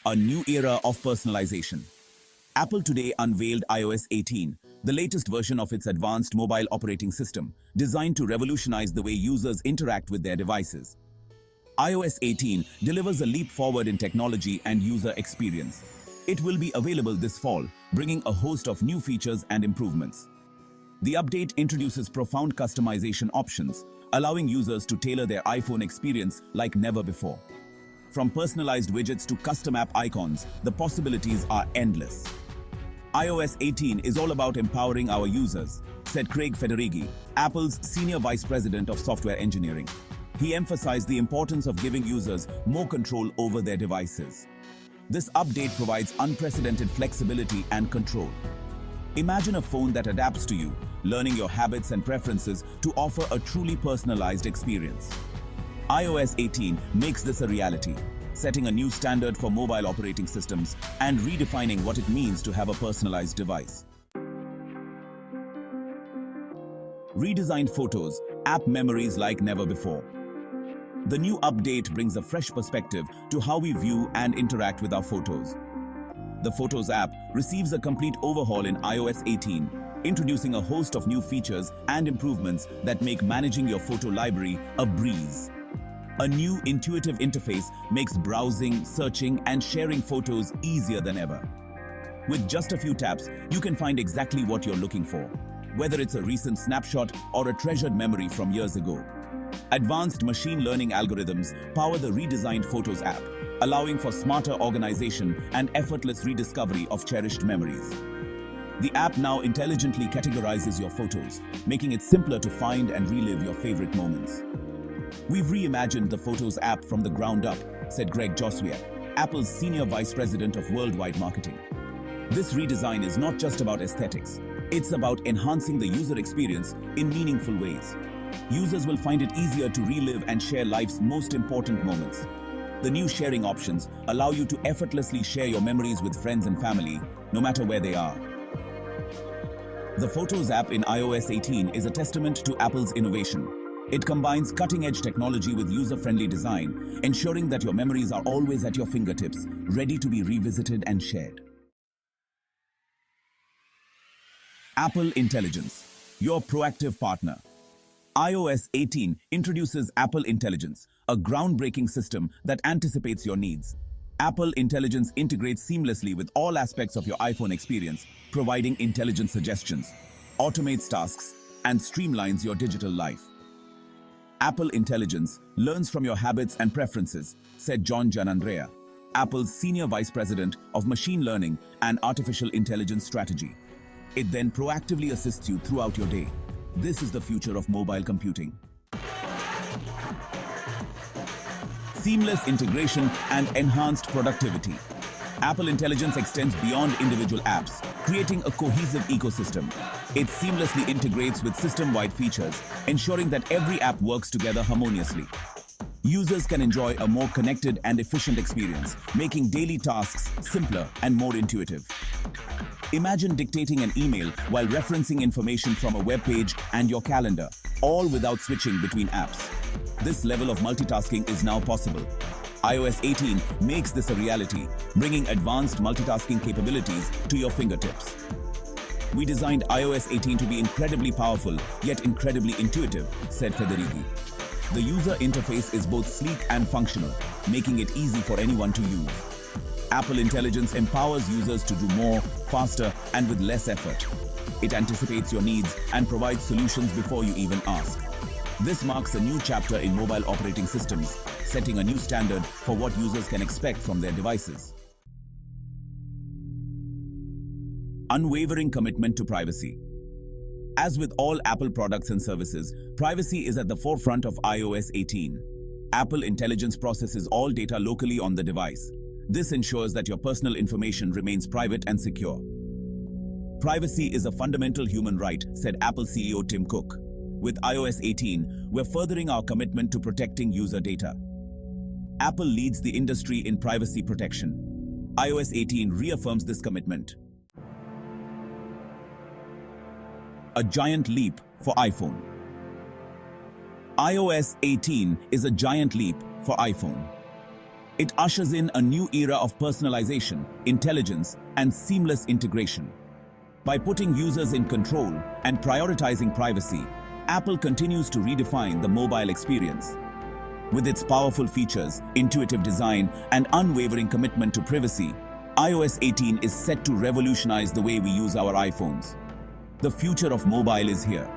A new era of personalization. Apple today unveiled iOS 18, the latest version of its advanced mobile operating system, designed to revolutionize the way users interact with their devices. iOS 18 delivers a leap forward in technology and user experience. It will be available this fall, bringing a host of new features and improvements. The update introduces profound customization options, allowing users to tailor their iPhone experience like never before. From personalized widgets to custom app icons, the possibilities are endless. iOS 18 is all about empowering our users, said Craig Federighi, Apple's Senior Vice President of Software Engineering. He emphasized the importance of giving users more control over their devices. This update provides unprecedented flexibility and control. Imagine a phone that adapts to you, learning your habits and preferences to offer a truly personalized experience. iOS 18 makes this a reality, setting a new standard for mobile operating systems and redefining what it means to have a personalized device. Redesigned photos, app memories like never before. The new update brings a fresh perspective to how we view and interact with our photos. The Photos app receives a complete overhaul in iOS 18, introducing a host of new features and improvements that make managing your photo library a breeze. A new intuitive interface makes browsing, searching, and sharing photos easier than ever. With just a few taps, you can find exactly what you're looking for, whether it's a recent snapshot or a treasured memory from years ago. Advanced machine learning algorithms power the redesigned Photos app, allowing for smarter organization and effortless rediscovery of cherished memories. The app now intelligently categorizes your photos, making it simpler to find and relive your favorite moments. We've reimagined the Photos app from the ground up, said Greg Joswiak, Apple's Senior Vice President of Worldwide Marketing. This redesign is not just about aesthetics. It's about enhancing the user experience in meaningful ways. Users will find it easier to relive and share life's most important moments. The new sharing options allow you to effortlessly share your memories with friends and family, no matter where they are. The Photos app in iOS 18 is a testament to Apple's innovation. It combines cutting-edge technology with user-friendly design, ensuring that your memories are always at your fingertips, ready to be revisited and shared. AppleIntelligence, your proactive partner. iOS 18 introduces AppleIntelligence, a groundbreaking system that anticipates your needs. AppleIntelligence integrates seamlessly with all aspects of your iPhone experience, providing intelligent suggestions, automates tasks, and streamlines your digital life. AppleIntelligence learns from your habits and preferences, said John Gianandrea, Apple's Senior Vice President of Machine Learning and Artificial Intelligence Strategy. It then proactively assists you throughout your day. This is the future of mobile computing. Seamless integration and enhanced productivity. AppleIntelligence extends beyond individual apps, creating a cohesive ecosystem. It seamlessly integrates with system-wide features, ensuring that every app works together harmoniously. Users can enjoy a more connected and efficient experience, making daily tasks simpler and more intuitive. Imagine dictating an email while referencing information from a web page and your calendar, all without switching between apps. This level of multitasking is now possible. iOS 18 makes this a reality, bringing advanced multitasking capabilities to your fingertips. We designed iOS 18 to be incredibly powerful, yet incredibly intuitive, said Federighi. The user interface is both sleek and functional, making it easy for anyone to use. AppleIntelligence empowers users to do more, faster, and with less effort. It anticipates your needs and provides solutions before you even ask. This marks a new chapter in mobile operating systems, setting a new standard for what users can expect from their devices. Unwavering commitment to privacy. As with all Apple products and services, privacy is at the forefront of iOS 18. AppleIntelligence processes all data locally on the device. This ensures that your personal information remains private and secure. Privacy is a fundamental human right, said Apple CEO Tim Cook. With iOS 18, we're furthering our commitment to protecting user data. Apple leads the industry in privacy protection. iOS 18 reaffirms this commitment. A giant leap for iPhone. iOS 18 is a giant leap for iPhone. It ushers in a new era of personalization, intelligence, and seamless integration. By putting users in control and prioritizing privacy, Apple continues to redefine the mobile experience. With its powerful features, intuitive design, and unwavering commitment to privacy, iOS 18 is set to revolutionize the way we use our iPhones. The future of mobile is here,